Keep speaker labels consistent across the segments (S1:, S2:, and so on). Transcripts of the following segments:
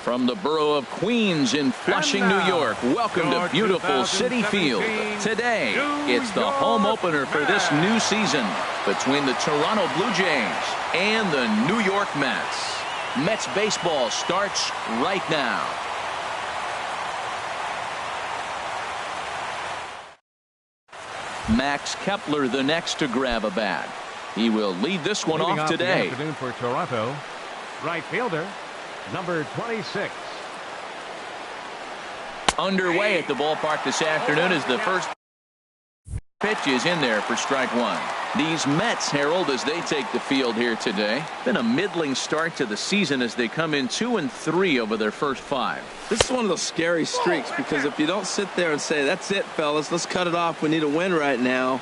S1: From the borough of Queens in Flushing, New York, welcome to beautiful Citi Field. Today, it's the home opener for this new season between the Toronto Blue Jays and the New York Mets. Mets baseball starts right now. Max Kepler, the next to grab a bat. He will lead this one off today.
S2: Afternoon for Toronto, right fielder, number 26.
S1: Underway at the ballpark this afternoon as the first pitch is in there for strike one. These Mets, Harold, as they take the field here today, been a middling start to the season as they come in 2-3 over their first 5.
S3: This is one of those scary streaks because if you don't sit there and say, that's it, fellas, let's cut it off, we need a win right now,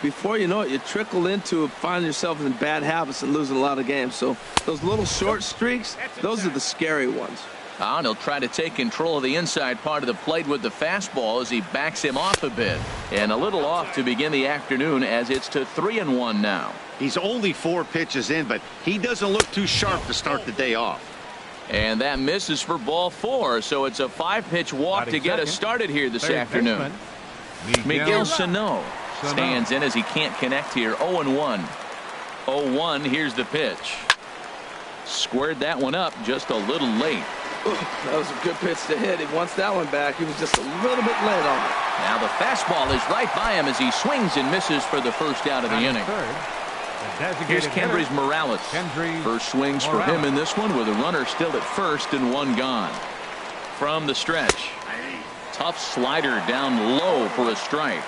S3: before you know it, you trickle into finding yourself in bad habits and losing a lot of games. So those little short streaks, those are the scary ones.
S1: And he'll try to take control of the inside part of the plate with the fastball as he backs him off a bit. And a little off to begin the afternoon as it's to 3-1 now.
S4: He's only 4 pitches in, but he doesn't look too sharp to start the day off.
S1: And that misses for ball 4, so it's a 5-pitch walk to get us started here this afternoon. Miguel Sano stands in as he can't connect here. 0-1. 0-1. Here's the pitch. Squared that one up just a little late.
S3: Ooh, that was a good pitch to hit. He wants that one back. He was just a little bit late on it.
S1: Now the fastball is right by him as he swings and misses for the first out of the inning. Here's Kendrys Morales. First swings for him in this one with a runner still at first and 1 gone. From the stretch. Tough slider down low for a strike.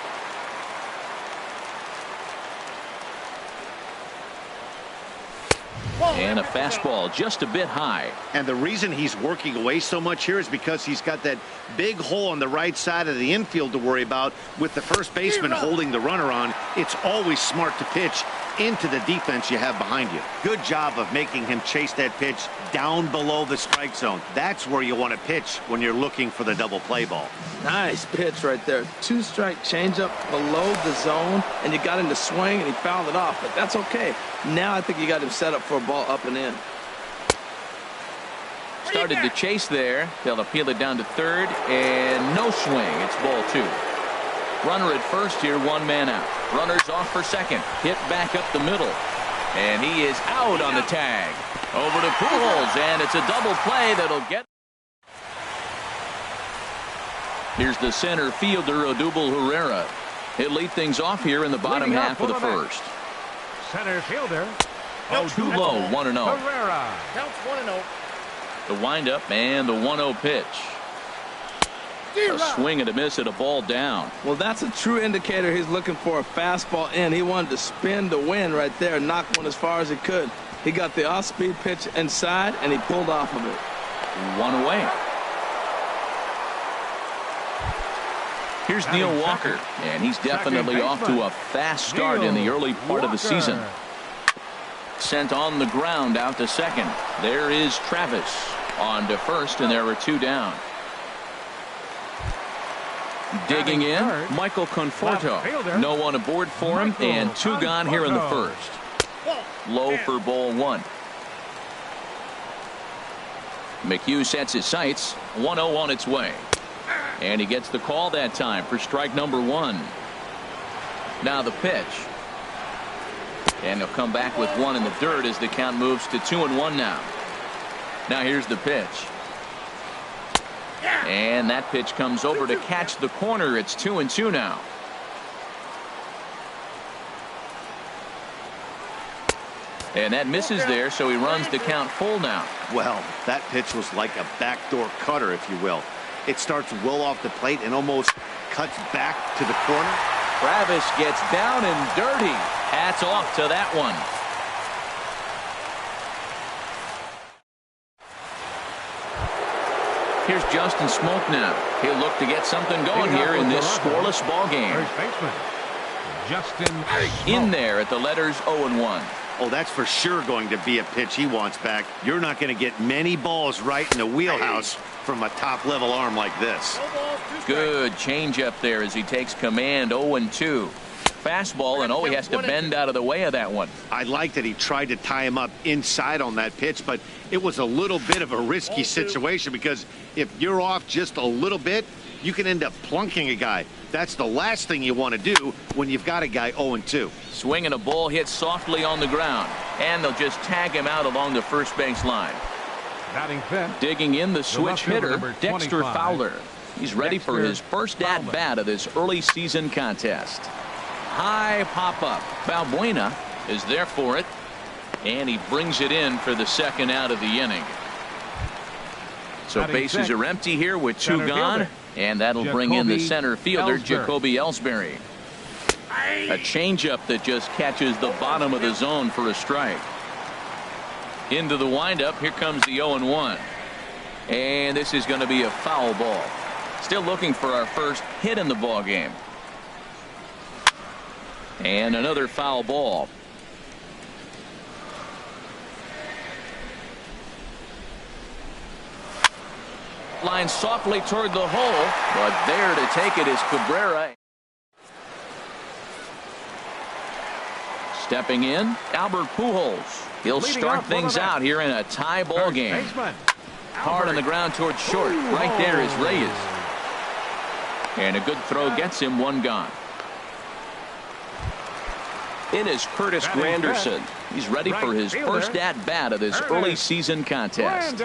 S1: And a fastball just a bit high.
S4: And the reason he's working away so much here is because he's got that big hole on the right side of the infield to worry about with the first baseman holding the runner on. It's always smart to pitch into the defense you have behind you. Good job of making him chase that pitch down below the strike zone. That's where you want to pitch when you're looking for the double play ball.
S3: Nice pitch right there. 2-strike changeup below the zone, and you got him to swing, and he fouled it off, but that's okay. Now I think you got him set up for a ball up and in.
S1: Started the chase there. They'll appeal it down to third, and no swing. It's ball 2. Runner at first here, 1 man out. Runner's off for second. Hit back up the middle. And he is out on the tag. Over to Pujols, and it's a double play that'll get. Here's the center fielder, Odubel Herrera. He'll lead things off here in the bottom half of the first.
S2: Center fielder.
S1: Too low, 1-0.
S2: Herrera.
S5: Counts 1-0.
S1: The windup and the 1-0 pitch. A swing and a miss at a ball down.
S3: Well, that's a true indicator he's looking for a fastball in. He wanted to spin to win right there, knock one as far as he could. He got the off-speed pitch inside, and he pulled off of it.
S1: 1 away. Here's Neil Walker, and he's definitely off to a fast start in the early part of the season. Sent on the ground out to second. There is Travis on to first, and there are 2 down. Digging in, Michael Conforto. No one aboard for him, and 2 gone here in the first. Low for ball 1. McHugh sets his sights. 1-0 on its way. And he gets the call that time for strike number 1. Now the pitch. And he'll come back with 1 in the dirt as the count moves to 2-1 now. Now here's the pitch. And that pitch comes over to catch the corner. It's 2-2 now. And that misses there, so he runs the count full now.
S4: Well, that pitch was like a backdoor cutter, if you will. It starts well off the plate and almost cuts back to the corner.
S1: Travis gets down and dirty. Hats off to that one. Here's Justin Smoke now. He'll look to get something going here in this scoreless ball game.
S2: First baseman, Justin
S1: In there at the letters 0-1.
S4: Oh, that's for sure going to be a pitch he wants back. You're not going to get many balls right in the wheelhouse from a top-level arm like this.
S1: Good changeup there as he takes command. 0-2. fastball, and he has to bend out of the way of that one.
S4: I like that he tried to tie him up inside on that pitch, but it was a little bit of a risky situation because if you're off just a little bit, you can end up plunking a guy. That's the last thing you want to do when you've got a guy 0-2.
S1: Swing and a ball hit softly on the ground, and they'll just tag him out along the first base line.
S2: Batting fifth.
S1: Digging in the switch hitter, Dexter Fowler. He's ready for his first at-bat of this early season contest. High pop-up. Balbuena is there for it, and he brings it in for the second out of the inning. So bases are empty here with two gone, and that'll bring in the center fielder, Jacoby Ellsbury. A changeup that just catches the bottom of the zone for a strike. Into the windup, here comes the 0-1. And this is going to be a foul ball. Still looking for our first hit in the ball game. And another foul ball. Line softly toward the hole, but there to take it is Cabrera. Stepping in, Albert Pujols. He'll start things out here in a tie ball game. Hard on the ground towards short. Right there is Reyes. And a good throw gets him one gone. In is Curtis Granderson. He's ready for his first at-bat of this early season contest.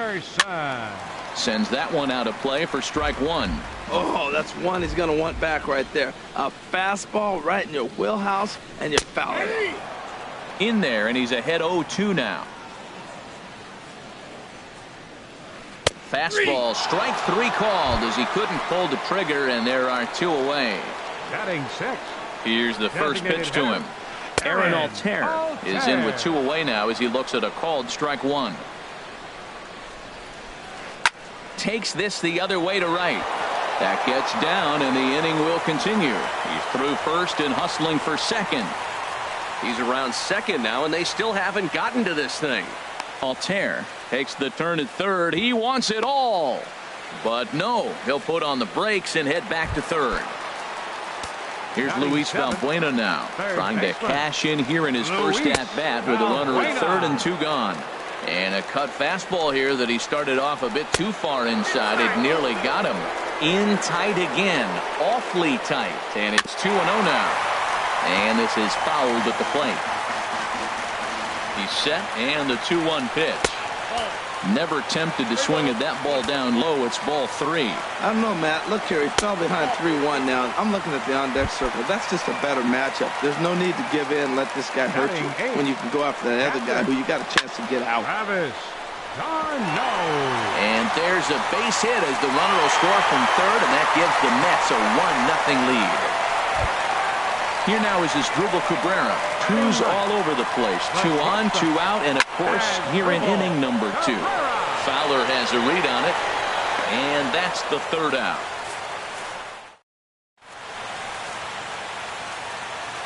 S1: Sends that one out of play for strike one.
S3: Oh, that's one he's going to want back right there. A fastball right in your wheelhouse, and you foul it.
S1: In there, and he's ahead 0-2 now. Fastball, strike three called as he couldn't pull the trigger, and there are two away.
S2: Batting six.
S1: Here's the first pitch to him. Aaron Altair is in with two away now as he looks at a called strike one. Takes this the other way to right. That gets down, and the inning will continue. He's through first and hustling for second.
S5: He's around second now, and they still haven't gotten to this thing.
S1: Altair takes the turn at third. He wants it all. But no, he'll put on the brakes and head back to third. Here's Luis Balbuena now, trying to cash in here in his first at-bat with a runner at third and two gone. And a cut fastball here that he started off a bit too far inside. It nearly got him. In tight again. Awfully tight. And it's 2-0 now. And this is fouled at the plate. He's set, and the 2-1 pitch. Never tempted to swing at that ball down low. It's ball three.
S3: I don't know, Matt. Look here. He fell behind 3-1 now. I'm looking at the on-deck circle. That's just a better matchup. There's no need to give in, let this guy hurt you when you can go after that other guy who you got a chance to get out.
S1: And there's a base hit as the runner will score from third, and that gives the Mets a 1-0 lead. Here now is Asdrubal Cabrera. Twos all over the place. 2 on, 2 out, and of course here in inning number 2. Fowler has a read on it, and that's the third out.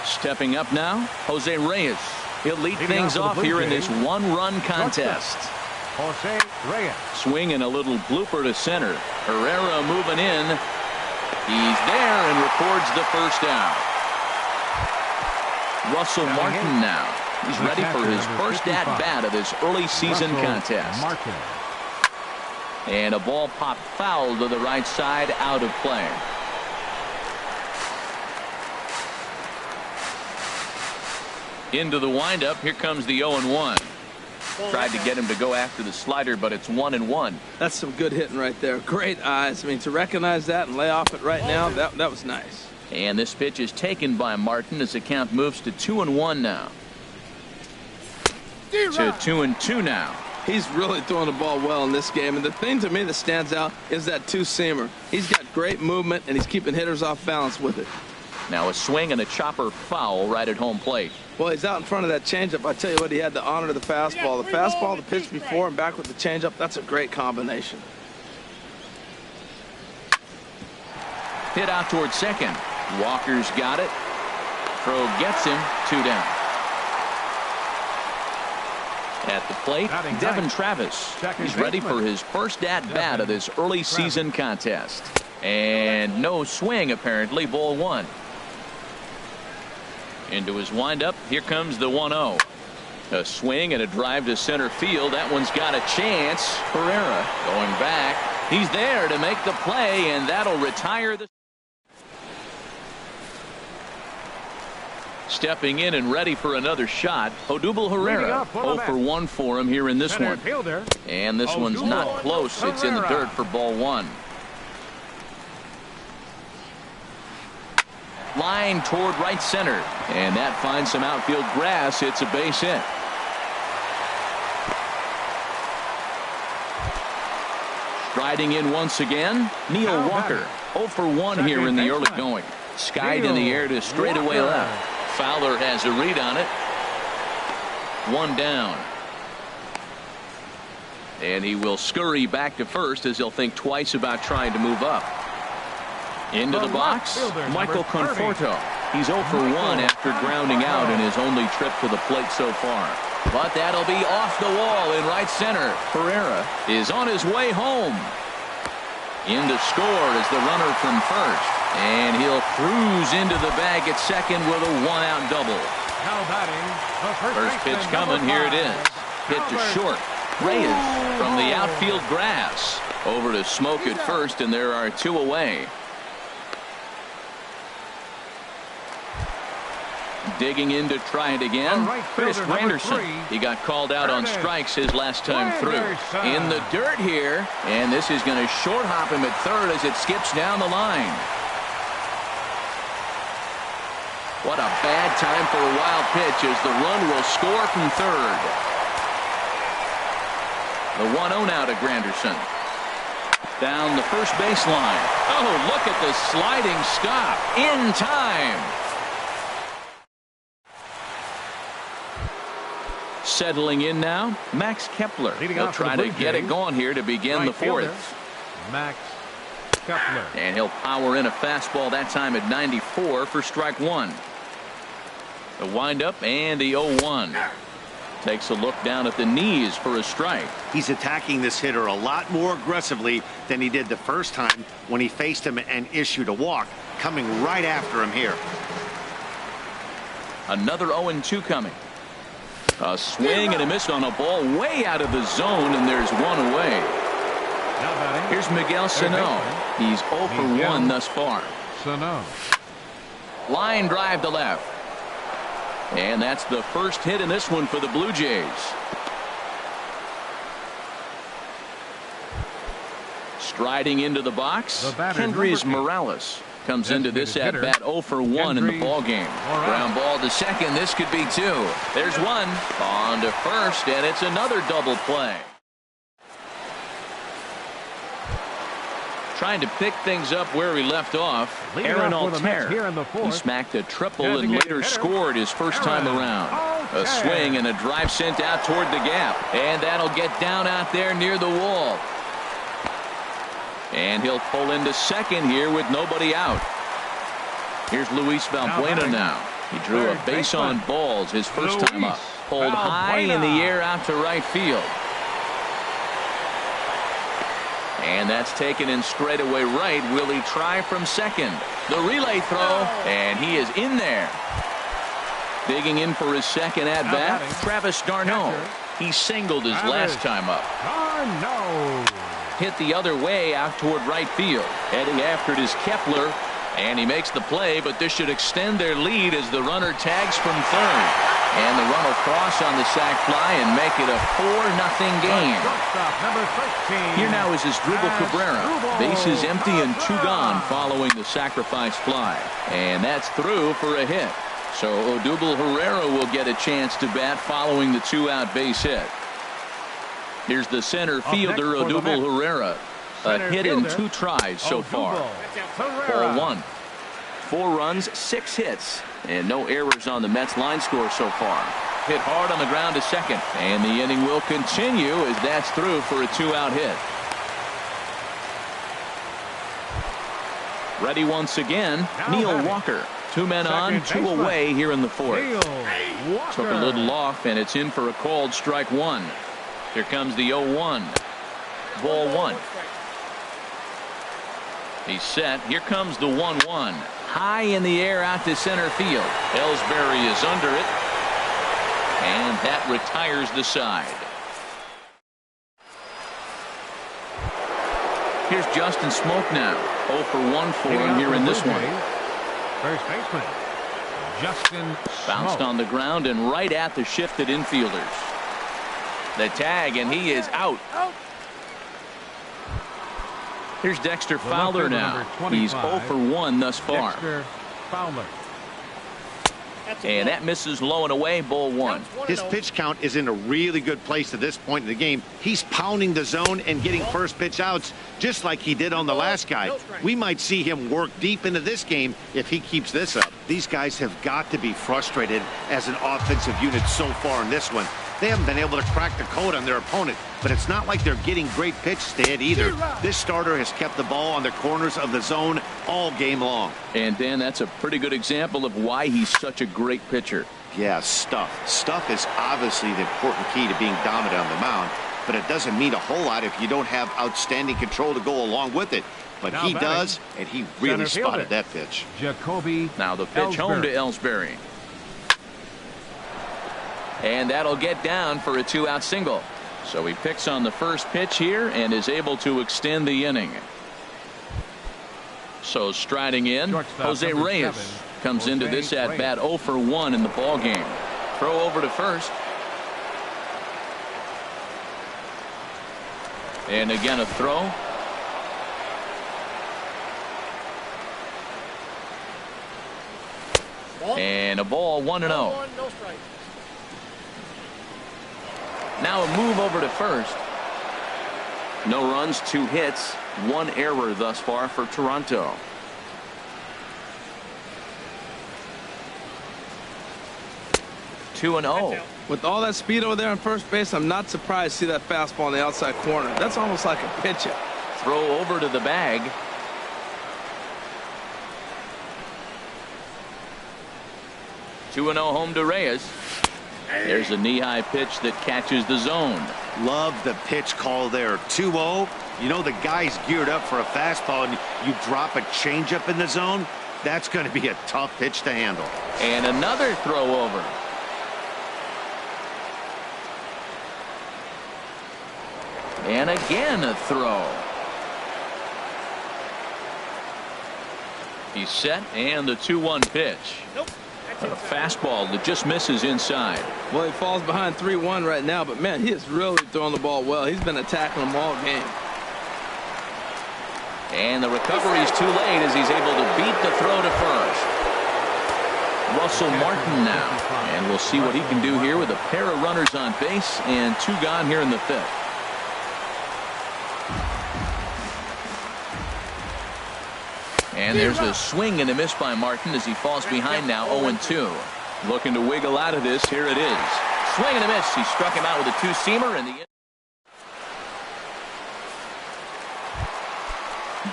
S1: Stepping up now, Jose Reyes. He'll lead things off here in this one-run contest.
S2: Jose Reyes.
S1: Swing and a little blooper to center. Herrera moving in. He's there and records the first out. Russell Martin now. He's ready for his first at-bat of this early season contest. And a ball popped foul to the right side, out of play. Into the windup. Here comes the 0-1. Tried to get him to go after the slider, but it's 1-1.
S3: That's some good hitting right there. Great eyes. I mean, to recognize that and lay off it right now, that was nice.
S1: And this pitch is taken by Martin as the count moves to 2-1 now. To 2-2 now.
S3: He's really throwing the ball well in this game. And the thing to me that stands out is that two-seamer. He's got great movement, and he's keeping hitters off balance with it.
S1: Now a swing and a chopper foul right at home plate.
S3: Well, he's out in front of that changeup. I tell you what, he had the honor of the fastball. The fastball, the pitch before, and back with the changeup. That's a great combination.
S1: Hit out towards second. Walker's got it. Throw gets him. 2 down. At the plate, Devin Travis. He's ready for his first at-bat of this early season contest. And no swing, apparently. Ball 1. Into his windup. Here comes the 1-0. A swing and a drive to center field. That one's got a chance. Herrera going back. He's there to make the play, and that'll retire the. Stepping in and ready for another shot, Odubel Herrera. 0 for 1 for him here in this one. And this one's not close. It's in the dirt for ball 1. Line toward right center. And that finds some outfield grass. It's a base hit. Striding in once again, Neil Walker. 0 for 1 here in the early going. Skied in the air to straightaway left. Fowler has a read on it. 1 down. And he will scurry back to first as he'll think twice about trying to move up. Into the box, Michael Conforto. He's 0 for 1 after grounding out in his only trip to the plate so far. But that'll be off the wall in right center. Herrera is on his way home. In to score is the runner from first. And he'll cruise into the bag at second with a 1-out double.
S2: Now batting, the
S1: first pitch coming. Here it is. Hit to short. Reyes from the outfield grass. Over to Smoke at first, and there are 2 away. Digging in to try it again. Chris Granderson. He got called out on strikes his last time through. In the dirt here, and this is going to short hop him at third as it skips down the line. What a bad time for a wild pitch as the run will score from third. The 1-0 now to Granderson. Down the first baseline. Oh, look at the sliding stop. In time. Settling in now, Max Kepler. He'll try to get it going here to begin the fourth.
S2: Max Kepler.
S1: And he'll power in a fastball that time at 94 for strike 1. The windup and the 0-1. Takes a look down at the knees for a strike.
S4: He's attacking this hitter a lot more aggressively than he did the first time when he faced him and issued a walk. Coming right after him here.
S1: Another 0-2 coming. A swing and a miss on a ball way out of the zone, and there's 1 away. Here's Miguel Sano. He's 0 for 1 thus far.
S2: Sano.
S1: Line drive to left. And that's the first hit in this one for the Blue Jays. Striding into the box, Kendrys Morales. Comes into this at bat 0 for 1 in the ball game. Ground ball to second. This could be 2. There's 1 on to first, and it's another double play. Trying to pick things up where he left off. Aaron Altair. He smacked a triple and later scored his first time around. A swing and a drive sent out toward the gap, and that'll get down out there near the wall. And he'll pull into second here with nobody out. Here's Luis Valbuena now. He drew a base on balls his first time up. Pulled high in the air out to right field. And that's taken in straightaway right. Will he try from second? The relay throw, and he is in there. Digging in for his second at bat, Travis d'Arnaud. He singled his last time up. Hit the other way out toward right field. Heading after it is Kepler, and he makes the play, but this should extend their lead as the runner tags from third. And the run will cross on the sac fly and make it a 4-0 game. Here now is Asdrubal Cabrera. Bases empty and 2 gone following the sacrifice fly. And that's through for a hit. So Odubel Herrera will get a chance to bat following the 2-out base hit. Here's the center fielder, Odubel Herrera. A hit in 2 tries so far. Ball 1. 4 runs, 6 hits, and no errors on the Mets line score so far. Hit hard on the ground to second, and the inning will continue as that's through for a 2-out hit. Ready once again, Neil Walker. 2 men on, 2 away here in the fourth. Took a little off, and it's in for a called strike 1. Here comes the 0-1. Ball 1. He's set. Here comes the 1-1. High in the air out to center field. Ellsbury is under it. And that retires the side. Here's Justin Smoke now. 0 for 1 for him here in this one.
S2: First baseman, Justin
S1: Bounced
S2: Smoke.
S1: on the ground and right at the shifted infielders. The tag, and he is out. Here's Dexter Fowler now. He's 0 for 1 thus far.
S2: Dexter Fowler.
S1: And that misses low and away, ball 1.
S4: His pitch count is in a really good place at this point in the game. He's pounding the zone and getting first pitch outs just like he did on the last guy. We might see him work deep into this game if he keeps this up. These guys have got to be frustrated as an offensive unit so far in this one. They haven't been able to crack the code on their opponent, but it's not like they're getting great pitches to hit either. This starter has kept the ball on the corners of the zone all game long.
S1: And Dan, that's a pretty good example of why he's such a great pitcher.
S4: Yeah, stuff. Stuff is obviously the important key to being dominant on the mound, but it doesn't mean a whole lot if you don't have outstanding control to go along with it. But he does, and he really spotted that pitch.
S2: Jacoby
S1: Now the pitch home to Ellsbury. And that'll get down for a 2-out single. So he picks on the first pitch here and is able to extend the inning. So striding in, Jose Reyes comes into this at bat 0 for 1 in the ball game. Throw over to first. And again a throw. And a ball, 1-0. Now a move over to first. No runs, 2 hits, 1 error thus far for Toronto. Two and 0.
S3: With all that speed over there on first base, I'm not surprised to see that fastball on the outside corner. That's almost like a pitch it.
S1: Throw over to the bag. Two and 0 home to Reyes. There's a knee-high pitch that catches the zone.
S4: Love the pitch call there. 2-0. You know the guy's geared up for a fastball, and you drop a changeup in the zone. That's going to be a tough pitch to handle.
S1: And another throw over. And again a throw. He's set, and the 2-1 pitch. A fastball that just misses inside.
S3: Well, he falls behind 3-1 right now, but man, he is really throwing the ball well. He's been attacking them all game.
S1: And the recovery is too late as he's able to beat the throw to first. Russell Martin now, and we'll see what he can do here with a pair of runners on base and 2 gone here in the 5th. And there's a swing and a miss by Martin as he falls behind now 0-2. Looking to wiggle out of this. Here it is. Swing and a miss. He struck him out with a 2-seamer in the end.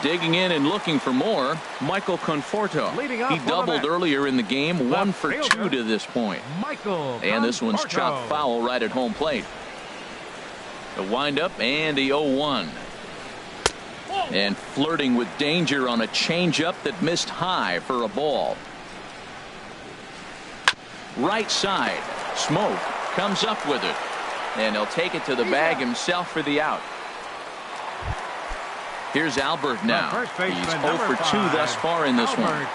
S1: Digging in and looking for more, Michael Conforto. He doubled earlier in the game, 1 for 2 to this point. And this one's chopped foul right at home plate. The windup and the 0-1. And flirting with danger on a changeup that missed high for a ball. Right side. Smoke comes up with it. And he'll take it to the bag himself for the out. Here's Albert now. He's 0 for 2 thus far in this one.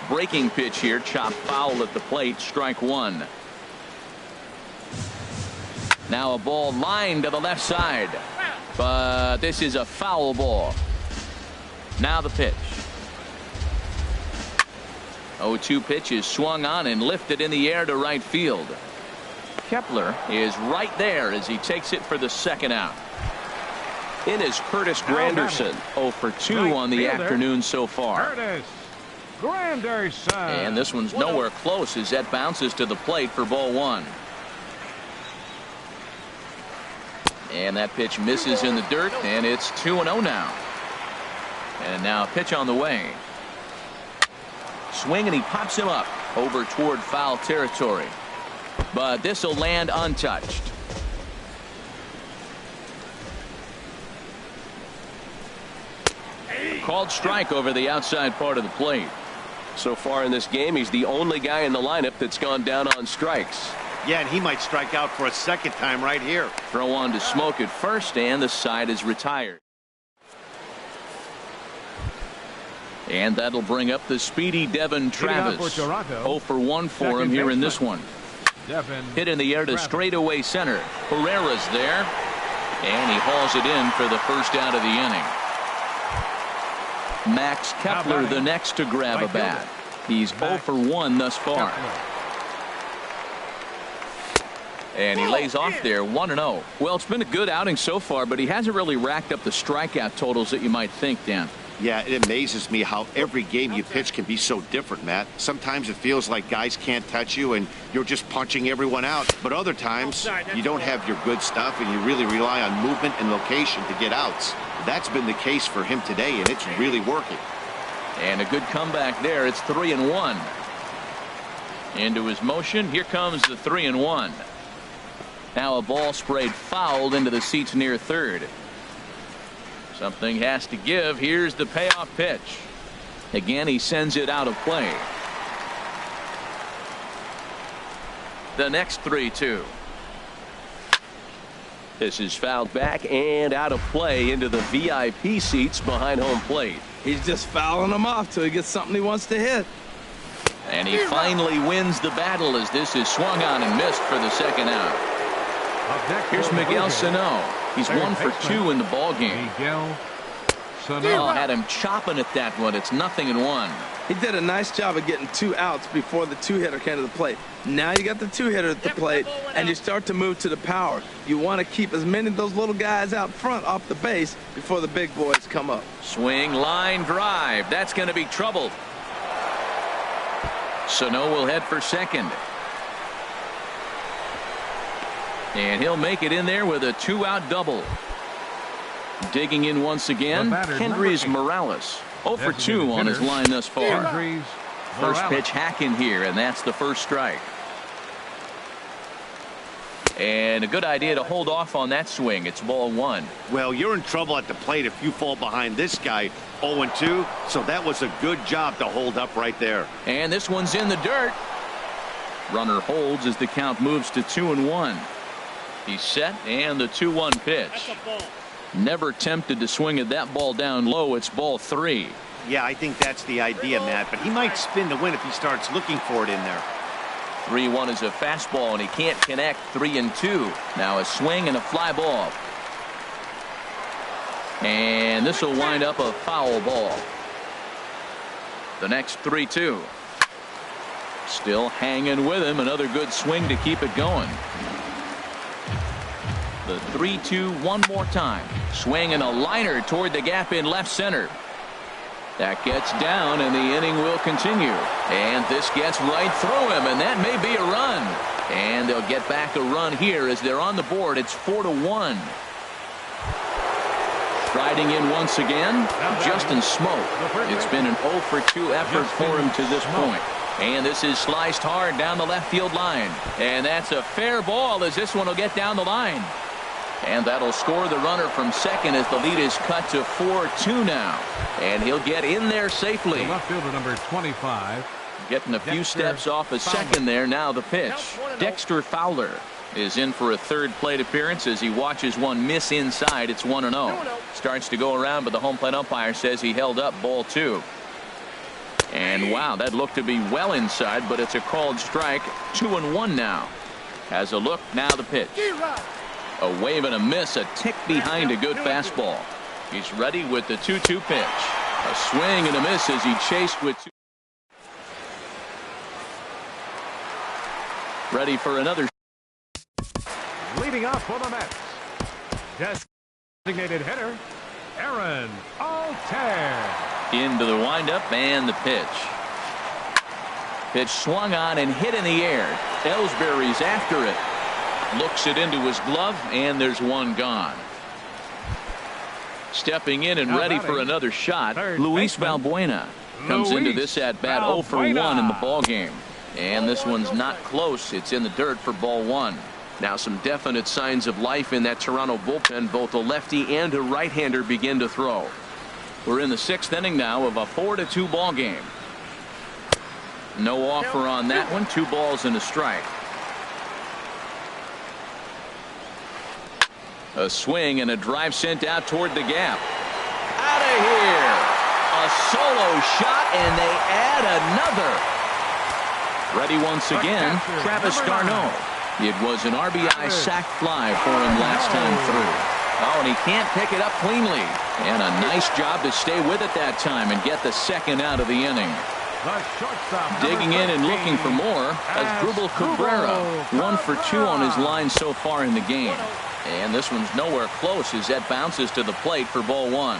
S1: Breaking pitch here. Chopped foul at the plate. Strike 1. Now a ball lined to the left side. But this is a foul ball. Now the pitch. 0-2 pitch is swung on and lifted in the air to right field. Kepler is right there as he takes it for the second out. In is Curtis Granderson, 0 for 2 on the afternoon so far.
S2: Curtis Granderson.
S1: And this one's nowhere close as that bounces to the plate for ball 1. And that pitch misses in the dirt, and it's 2-0 now. And now a pitch on the way. Swing, and he pops him up over toward foul territory. But this will land untouched. called strike over the outside part of the plate.
S5: So far in this game, he's the only guy in the lineup that's gone down on strikes.
S4: Yeah, and he might strike out for a second time right here.
S1: Throw on to Smoke at first, and the side is retired. And that'll bring up the speedy Devin Travis. 0 for 1 for him here in this one. Hit in the air to straightaway center. Herrera's there, and he hauls it in for the first out of the inning. Max Kepler the next to grab a bat. He's 0 for 1 thus far. And he lays off there, 1-0. Well, it's been a good outing so far, but he hasn't really racked up the strikeout totals that you might think, Dan.
S4: Yeah, it amazes me how every game you pitch can be so different, Matt. Sometimes it feels like guys can't touch you and you're just punching everyone out. But other times, you don't have your good stuff and you really rely on movement and location to get outs. That's been the case for him today, and it's really working.
S1: And a good comeback there. It's 3-1. Into his motion. Here comes the 3-1. Now a ball sprayed fouled into the seats near third. Something has to give. Here's the payoff pitch. Again, he sends it out of play. The next 3-2. This is fouled back and out of play into the VIP seats behind home plate.
S3: He's just fouling them off till he gets something he wants to hit.
S1: And he finally wins the battle as this is swung on and missed for the second out. Here's Miguel Sano. He's 1 for 2 in the ball game. Oh, had him chopping at that one. It's 0-1.
S3: He did a nice job of getting 2 outs before the 2-hitter came to the plate. Now you got the 2-hitter at the plate, and you start to move to the power. You want to keep as many of those little guys out front off the base before the big boys come up.
S1: Swing, line, drive. That's going to be trouble. Sano will head for second. And he'll make it in there with a 2-out double. Digging in once again, Kendrys Morales. 0 for 2 on his line thus far. First pitch hacking here, and that's the first strike. And a good idea to hold off on that swing. It's ball 1.
S4: Well, you're in trouble at the plate if you fall behind this guy 0-2, so that was a good job to hold up right there.
S1: And this one's in the dirt. Runner holds as the count moves to 2-1. He's set, and the 2-1 pitch. Never tempted to swing at that ball down low. It's ball 3.
S4: Yeah, I think that's the idea, Matt, but he might spin the win if he starts looking for it in there.
S1: 3-1 is a fastball, and he can't connect. 3-2. Now a swing and a fly ball. And this will wind up a foul ball. The next 3-2. Still hanging with him. Another good swing to keep it going. The 3-2 one more time. Swing and a liner toward the gap in left center. That gets down, and the inning will continue. And this gets right through him, and that may be a run. And they'll get back a run here as they're on the board. It's 4-1. Striding in once again, Justin Smoke. It's been an 0 for 2 effort for him to this point. And this is sliced hard down the left field line. And that's a fair ball as this one will get down the line. And that'll score the runner from second as the lead is cut to 4-2 now. And he'll get in there safely.
S2: The left fielder number 25.
S1: Getting a few steps off a second there. Now the pitch. Dexter Fowler is in for a third plate appearance as he watches one miss inside. It's 1-0. Starts to go around, but the home plate umpire says he held up ball 2. And wow, that looked to be well inside, but it's a called strike. 2-1 now. Has a look. Now the pitch. A wave and a miss, a tick behind a good fastball. He's ready with the 2-2 pitch. A swing and a miss as he chased with 2. Ready for another.
S2: Leading off for the Mets. Designated hitter, Aaron Altair.
S1: Into the windup and the pitch. Pitch swung on and hit in the air. Ellsbury's after it. Looks it into his glove, and there's one gone. Stepping in and ready for another shot, Luis Valbuena comes into this at bat 0 for 1 in the ball game. And this one's not close. It's in the dirt for ball 1. Now some definite signs of life in that Toronto bullpen. Both a lefty and a right-hander begin to throw. We're in the 6th inning now of a 4-2 ball game. No offer on that one. 2 balls and a strike. A swing and a drive sent out toward the gap. Out of here. A solo shot, and they add another. Ready once again, Travis Garneau. It was an RBI sac fly for him last time through. Oh, and he can't pick it up cleanly. And a nice job to stay with it that time and get the 2nd out of the inning. Digging in and looking for more as Drupal Cabrera. 1 for 2 on his line so far in the game. And this one's nowhere close as that bounces to the plate for ball 1.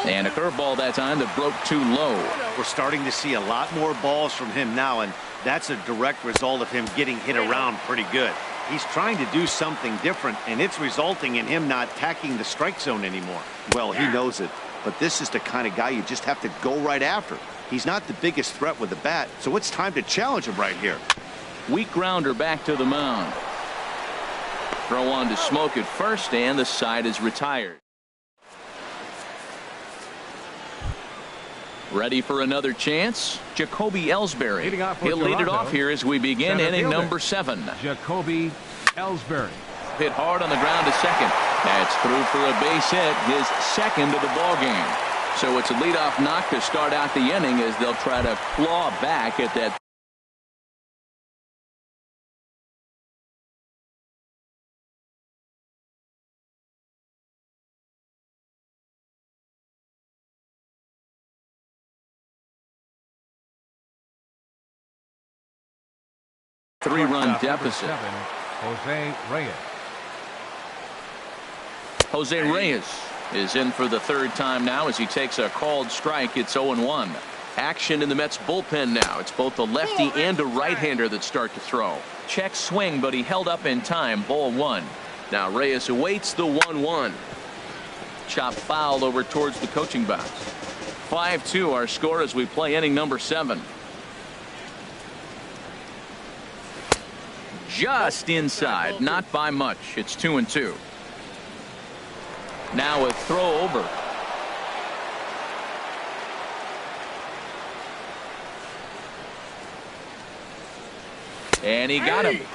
S1: And a curveball that time that broke too low.
S4: We're starting to see a lot more balls from him now, and that's a direct result of him getting hit around pretty good. He's trying to do something different, and it's resulting in him not attacking the strike zone anymore. Well, he knows it, but this is the kind of guy you just have to go right after. He's not the biggest threat with the bat, so it's time to challenge him right here.
S1: Weak grounder back to the mound. Throw on to Smoke at first, and the side is retired. Ready for another chance? Jacoby Ellsbury. He'll lead it off here as we begin inning number 7.
S2: Jacoby Ellsbury.
S1: Hit hard on the ground to second. That's through for a base hit, his 2nd of the ball game. So it's a leadoff knock to start out the inning as they'll try to claw back at that. Three-run deficit.
S2: Jose Reyes.
S1: Jose Reyes is in for the 3rd time now as he takes a called strike. It's 0-1. Action in the Mets bullpen now. It's both a lefty and a right-hander that start to throw. Check swing, but he held up in time. Ball 1. Now Reyes awaits the 1-1. Chop foul over towards the coaching box. 5-2 our score as we play inning number 7. Just inside, not by much. It's 2-2. Now a throw over. And he got him.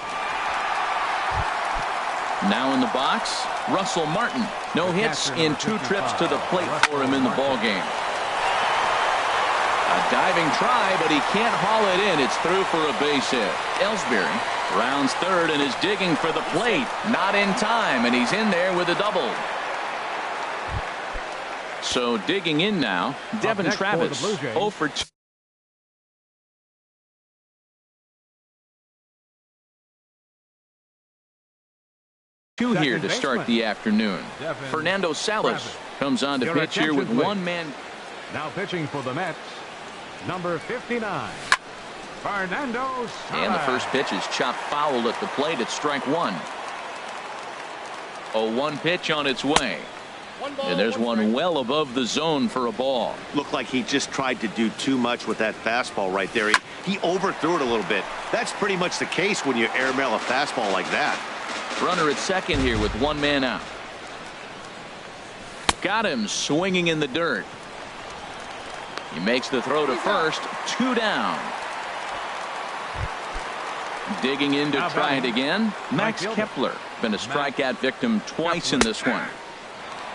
S1: Now in the box, Russell Martin. No hits in 2 trips to the plate for him in the ball game. A diving try, but he can't haul it in. It's through for a base hit. Ellsbury rounds 3rd and is digging for the plate. Not in time, and he's in there with a double. So digging in now, Devin Travis, 0 for 2 here to start the afternoon. Fernando Salas comes on to pitch here with 1 man.
S2: Now pitching for the Mets, number 59, Fernando Salas.
S1: And the first pitch is chopped foul at the plate at strike 1. A 1 pitch on its way. And there's one well above the zone for a ball.
S4: Looked like he just tried to do too much with that fastball right there. He overthrew it a little bit. That's pretty much the case when you airmail a fastball like that.
S1: Runner at 2nd here with 1 man out. Got him swinging in the dirt. He makes the throw to first. 2 down. Digging in to try it again. Max Kepler. Been a strikeout victim twice in this one.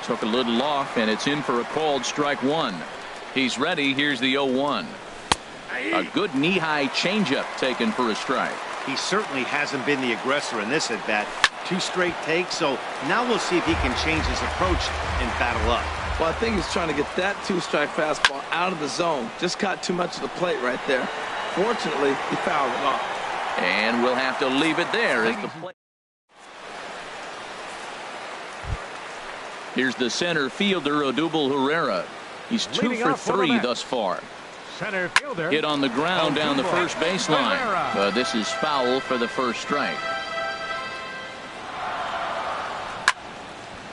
S1: Took a little off, and it's in for a called strike 1. He's ready. Here's the 0-1. A good knee-high changeup taken for a strike.
S4: He certainly hasn't been the aggressor in this at-bat. 2 straight takes, so now we'll see if he can change his approach and battle up.
S3: Well, I think he's trying to get that 2-strike fastball out of the zone. Just caught too much of the plate right there. Fortunately, he fouled it off.
S1: And we'll have to leave it there as the play. Here's the center fielder, Odubel Herrera. He's 2 for 3 thus far.
S2: Center fielder.
S1: Hit on the ground down the first baseline. This is foul for the first strike.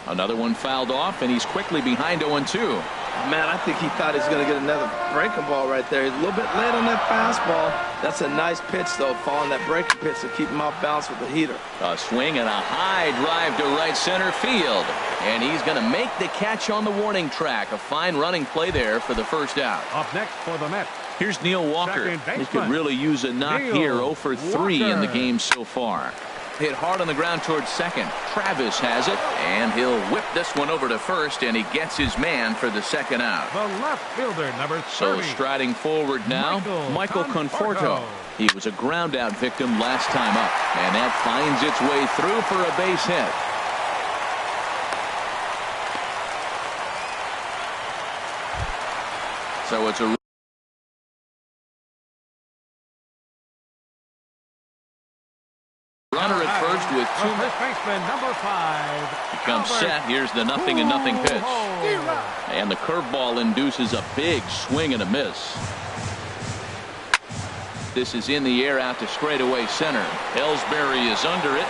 S1: Another one fouled off, and he's quickly behind 0-2.
S3: Man, I think he thought he was going to get another breaking ball right there. He's a little bit late on that fastball. That's a nice pitch, though, following that breaking pitch to keep him off balance with the heater.
S1: A swing and a high drive to right center field. And he's going to make the catch on the warning track. A fine running play there for the first out.
S2: Up next for the Mets.
S1: Here's Neil Walker. He could really use a knock here. 0 for 3 in the game so far. Hit hard on the ground towards second. Travis has it, and he'll whip this one over to first, and he gets his man for the second out.
S2: The left fielder, number 30.
S1: So striding forward now, Michael Conforto. He was a ground out victim last time up, and that finds its way through for a base hit. So it's a runner at first with 2
S2: First baseman, number 5.
S1: He comes set. Here's the 0-0 pitch. And the curveball induces a big swing and a miss. This is in the air out to straightaway center. Ellsbury is under it.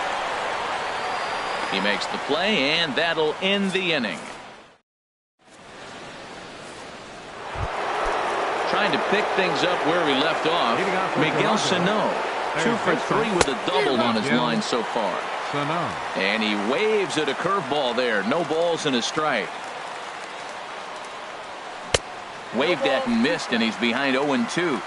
S1: He makes the play, and that'll end the inning. Trying to pick things up where we left off, Miguel Sano. 2 for 3 with a double on his line so far. And he waves at a curveball there. No balls and a strike. Waved at and missed, and he's behind 0-2.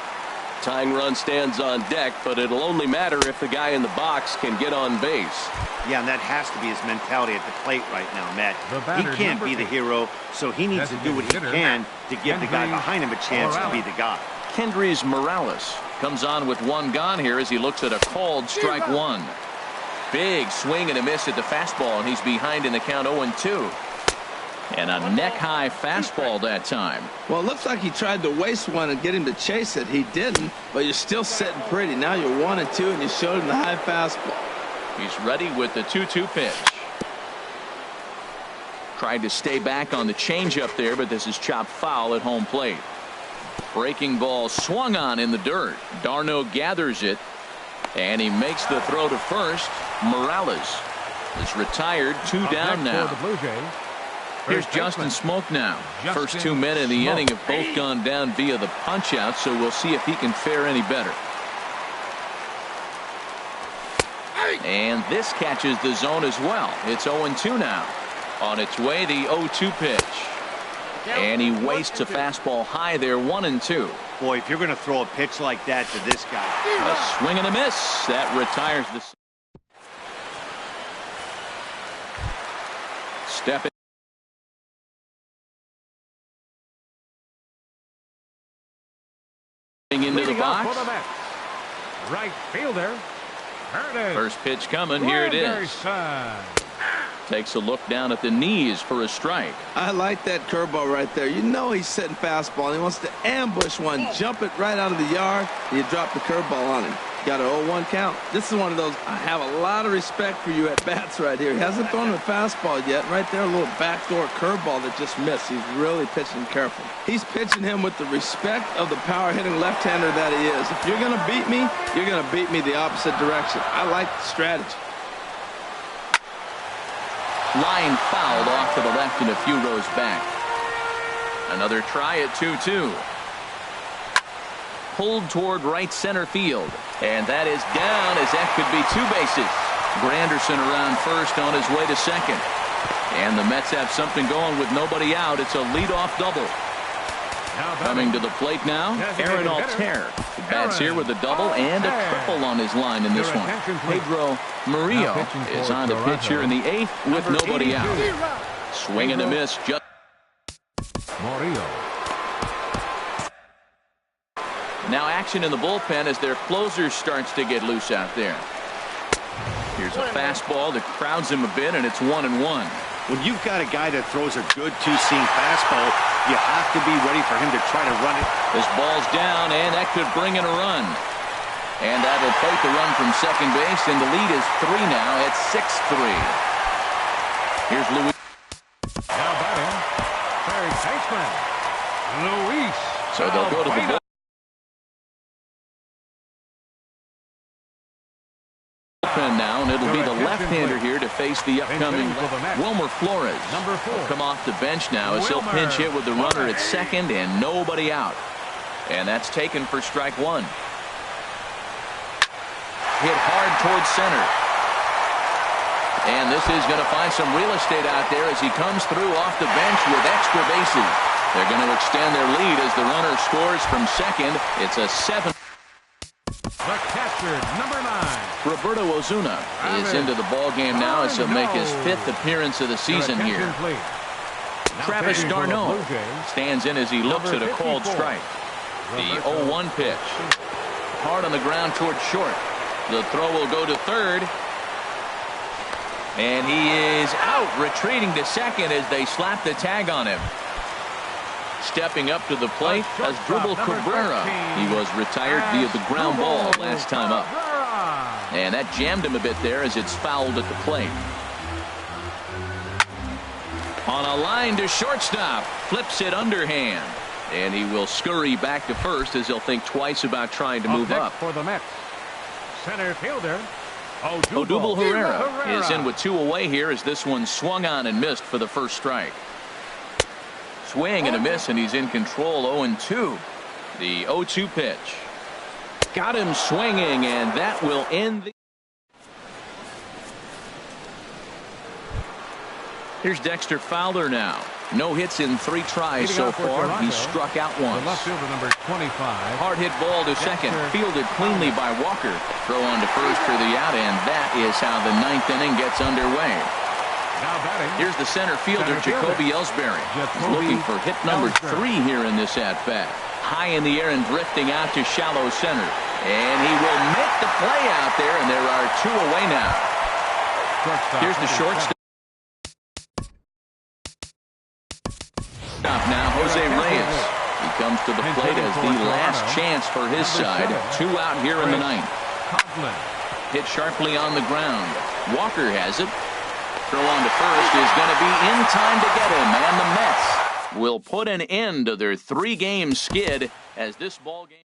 S5: Tying run stands on deck, but it'll only matter if the guy in the box can get on base.
S4: Yeah, and that has to be his mentality at the plate right now, Matt. He can't be the hero, so he needs to do what he can to give the guy behind him a chance to be the guy.
S1: Kendrys Morales comes on with 1 gone here as he looks at a called strike 1. Big swing and a miss at the fastball, and he's behind in the count 0-2. And a neck-high fastball that time.
S3: Well, it looks like he tried to waste one and get him to chase it. He didn't, but you're still sitting pretty. Now you're 1-2, and you showed him the high fastball.
S1: He's ready with the 2-2 pitch. Tried to stay back on the changeup there, but this is chopped foul at home plate. Breaking ball swung on in the dirt. Darno gathers it, and he makes the throw to first. Morales is retired. 2 down now. Here's Justin Smoke now. First 2 men in the inning have both gone down via the punch-out, so we'll see if he can fare any better. And this catches the zone as well. It's 0-2 now. On its way, the 0-2 pitch. And he wastes a fastball high there, 1-2.
S4: Boy, if you're going to throw a pitch like that to this guy.
S1: A swing and a miss. That retires the... Stepping into the box.
S2: Right fielder.
S1: First pitch coming. Here it is. Takes a look down at the knees for a strike.
S3: I like that curveball right there. You know he's sitting fastball, and he wants to ambush one, jump it right out of the yard, and you drop the curveball on him. Got an 0-1 count. This is one of those, I have a lot of respect for you at bats right here. He hasn't thrown him a fastball yet. Right there, a little backdoor curveball that just missed. He's really pitching careful. He's pitching him with the respect of the power-hitting left-hander that he is. If you're going to beat me, you're going to beat me the opposite direction. I like the strategy.
S1: Line fouled off to the left and a few rows back. Another try at 2-2. Pulled toward right center field. And that is down, as that could be 2 bases. Granderson around first on his way to second. And the Mets have something going with nobody out. It's a leadoff double. Coming to the plate now, Aaron Altair. Bats here with a double and a triple on his line in this one. Pedro Murillo is on the pitch here in the 8th with nobody out. Swing and a miss. Now action in the bullpen as their closer starts to get loose out there. Here's a fastball that crowds him a bit, and it's 1-1.
S4: When you've got a guy that throws a good two-seam fastball, you have to be ready for him to try to run it.
S1: This ball's down, and that could bring in a run. And that'll take the run from second base, and the lead is 3 now at 6-3. Here's Luis.
S2: Now batting, third baseman, Luis.
S1: So they'll go to the bullpen now, and it'll be the left-hander here to face the upcoming Wilmer Flores.
S2: Number 4.
S1: Will come off the bench now as he'll pinch hit with the runner at second and nobody out. And that's taken for strike one. Hit hard towards center. And this is going to find some real estate out there as he comes through off the bench with extra bases. They're going to extend their lead as the runner scores from second. It's a 7.
S2: The catcher, number 9.
S1: Roberto Ozuna is into the ball game now as he'll make his 5th appearance of the season here. Travis d'Arnaud stands in as he looks at a called strike. The 0-1 pitch. Hard on the ground towards short. The throw will go to third. And he is out, retreating to second as they slap the tag on him. Stepping up to the plate, Asdrubal Cabrera. He was retired via the ground ball last time up. And that jammed him a bit there as it's fouled at the plate. On a line to shortstop, flips it underhand. And he will scurry back to first as he'll think twice about trying to move up.
S2: For the Mets, center fielder
S1: Odubel Herrera is in with 2 away here as this one swung on and missed for the first strike. Swing and a miss, and he's in control. 0-2. The 0-2 pitch. Got him swinging, and that will end the... Here's Dexter Fowler now. No hits in 3 tries so far. He struck out once.
S2: left fielder, number 25.
S1: Hard hit ball to second. Fielded cleanly by Walker. Throw on to first for the out, and that is how the 9th inning gets underway.
S2: Now batting.
S1: Here's the center fielder, Jacoby Ellsbury. He's looking for hit number 3 here in this at-bat. High in the air and drifting out to shallow center. And he will make the play out there, and there are 2 away now. Here's the shortstop. Now, Jose Reyes. He comes to the plate as the last chance for his side. 2 out here in the 9th. Hit sharply on the ground. Walker has it. Throw on to first is going to be in time to get him, and the Mets will put an end to their 3-game skid as this ball game